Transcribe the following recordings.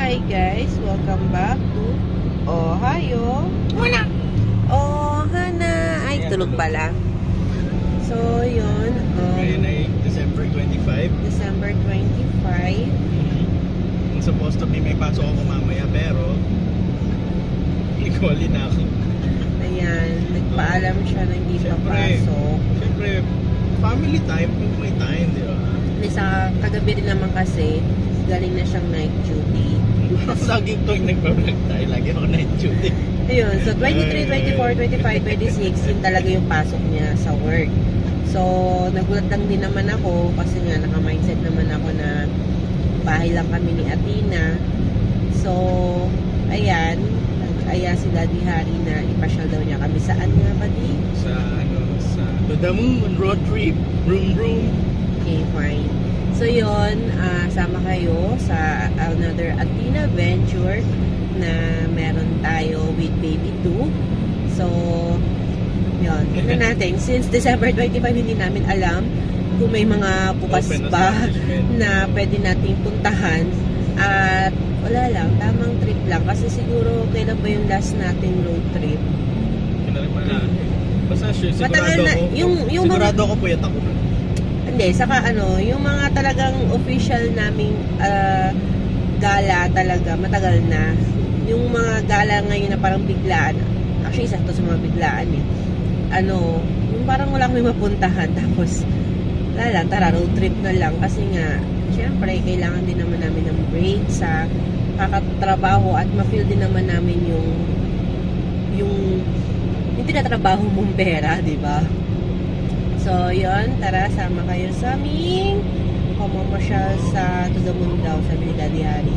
Hi guys, welcome back to Ohio. Ohana. Ay, tulog pala. So, yun. Ngayon ay December 25. December 25. Supposed to be may pasok ako mamaya pero equally na ako. Ayan, nagpaalam siya na hindi papasok. Siyempre, family time kung may time, di ba? Sa kagabi rin naman kasi, galing na siyang night duty. Laging tuwing nagpa-vlog tayo, lagi ako night duty. Ayun, so 23, 24, 25, 26, yun talaga yung pasok niya sa work. So, nagulat lang din naman ako kasi nga naka-mindset naman ako na bahay lang kami ni Athena. So, ayan, nag-aya si Daddy Harry na ipasyal daw niya kami. Saan nga ba di? Sa to the moon, road trip, room. Okay, fine. So yun, sama kayo sa another Athena venture na meron tayo with baby 2. So, yun. Tignan natin. Since December 25, hindi namin alam kung may mga bukas ba na pwede nating puntahan. At wala lang, tamang trip lang. Kasi siguro, kailan ba yung last nating road trip? Basta matagal na, sigurado ako puyat ako. Hindi, saka yung mga talagang official naming gala talaga, matagal na. Yung mga gala ngayon na parang biglaan, actually isa to sa mga biglaan eh. Yung parang wala kami mapuntahan, tapos wala lang, tara, road trip na lang. Kasi nga, syempre, kailangan din naman namin ng break sa kakatrabaho at ma-feel din naman namin yung tinatrabaho mong pera, di ba? So, yun, tara, sama kayo sa aming pamamasyal sa To The Moon daw, sabi ni Daddy Harry.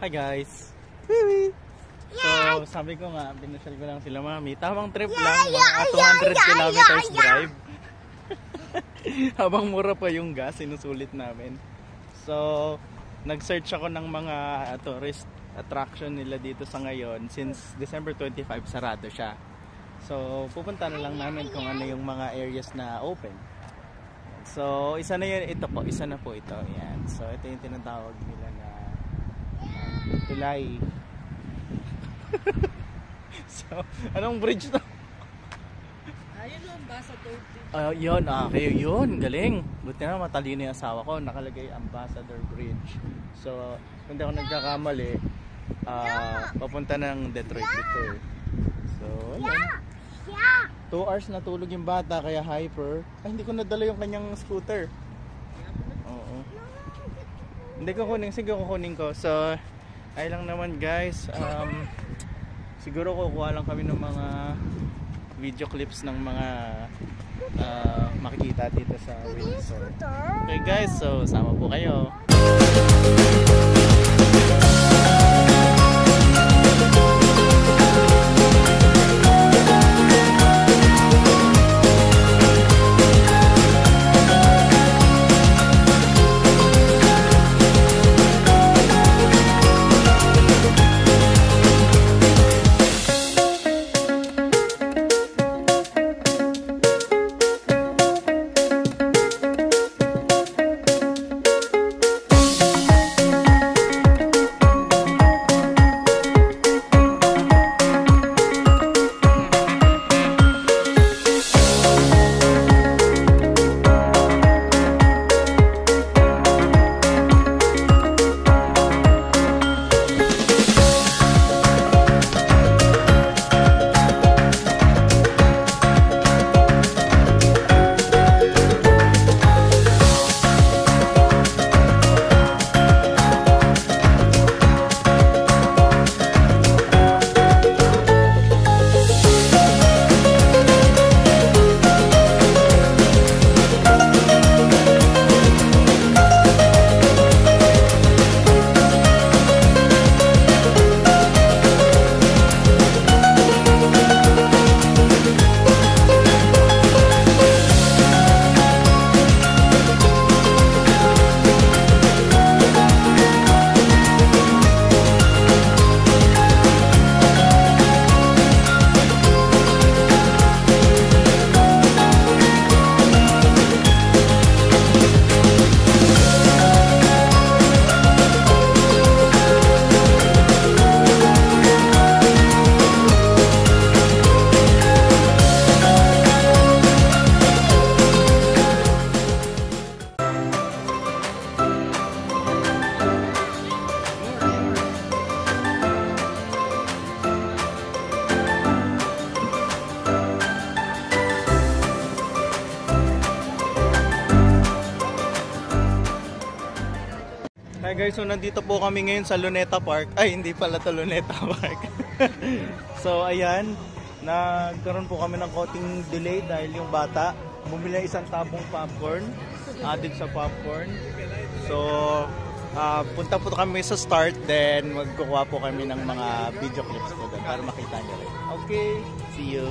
Guys. So, sabi ko nga, binasyal ko lang sila mami. Tamang trip lang, mga 200 kilometers drive. Habang mura pa yung gas, sinusulit namin. So, nag-search ako ng mga tourist attraction nila dito sa ngayon. Since December 25, sarado siya. So, pupunta na lang namin kung ano yung mga areas na open. So, isa na yun, isa na po ito. Yan. So, ito yung tinatawag nila na Tulay. So, anong bridge to? Ayun yung Ambassador Bridge. Yun, kayo yun, galing. Buti na matalino yung asawa ko, nakalagay Ambassador Bridge. So, kung di ako nagkakamali, papunta ng Detroit ito eh. So, ayun. 2 hours natulog yung bata, kaya hyper. Ay, hindi ko nadala yung kanyang scooter. Oo. Hindi ko kunin, sige kukunin ko. So, ay lang naman guys, siguro kukuha lang kami ng mga video clips ng mga makikita dito sa Windsor. Okay guys, so sama po kayo. Hi guys, so nandito po kami ngayon sa Luneta Park. Ay, hindi pala to Luneta Park. So ayan, nagkaroon po kami ng konting delay dahil yung bata bumili isang tabong popcorn, added sa popcorn. So punta po kami sa start, then magkukuha po kami ng mga video clips po doon para makita nyo rin. Okay, see you!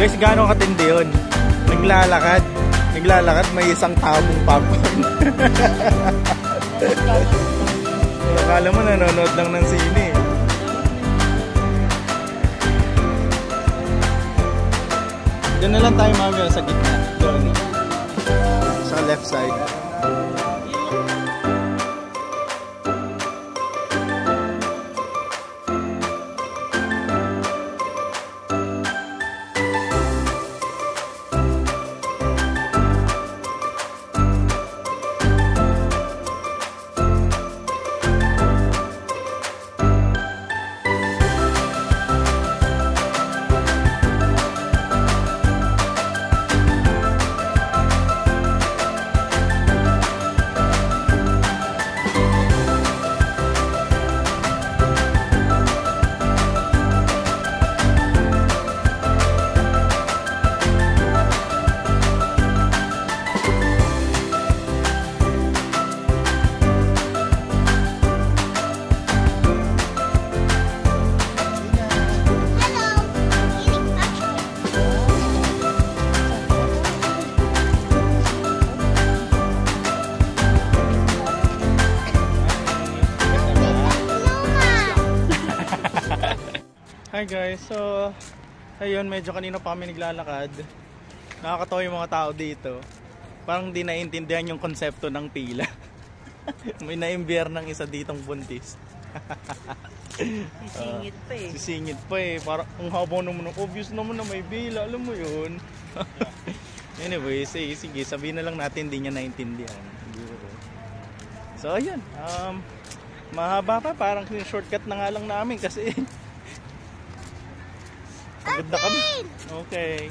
Guys, gaano katindi yun? Naglalakad, may isang tabong popcorn. Akala mo nanonood lang ng sine. Diyan na lang tayo mamaya sa gitna. Doon. Sa left side. Hi guys, so ayun, medyo kanina pa kami naglalakad. Nakakatawa yung mga tao dito. Parang di naiintindihan yung konsepto ng pila. May na-imbier ng isa ditong buntis. Sisingit pa eh. Sisingit pa eh. Parang ang haba naman, obvious naman na may pila, alam mo yun. Anyway, sige, sabihin na lang natin di niya naintindihan. So ayun, mahaba pa, parang shortcut na nga lang namin kasi pagod na kami. Okay.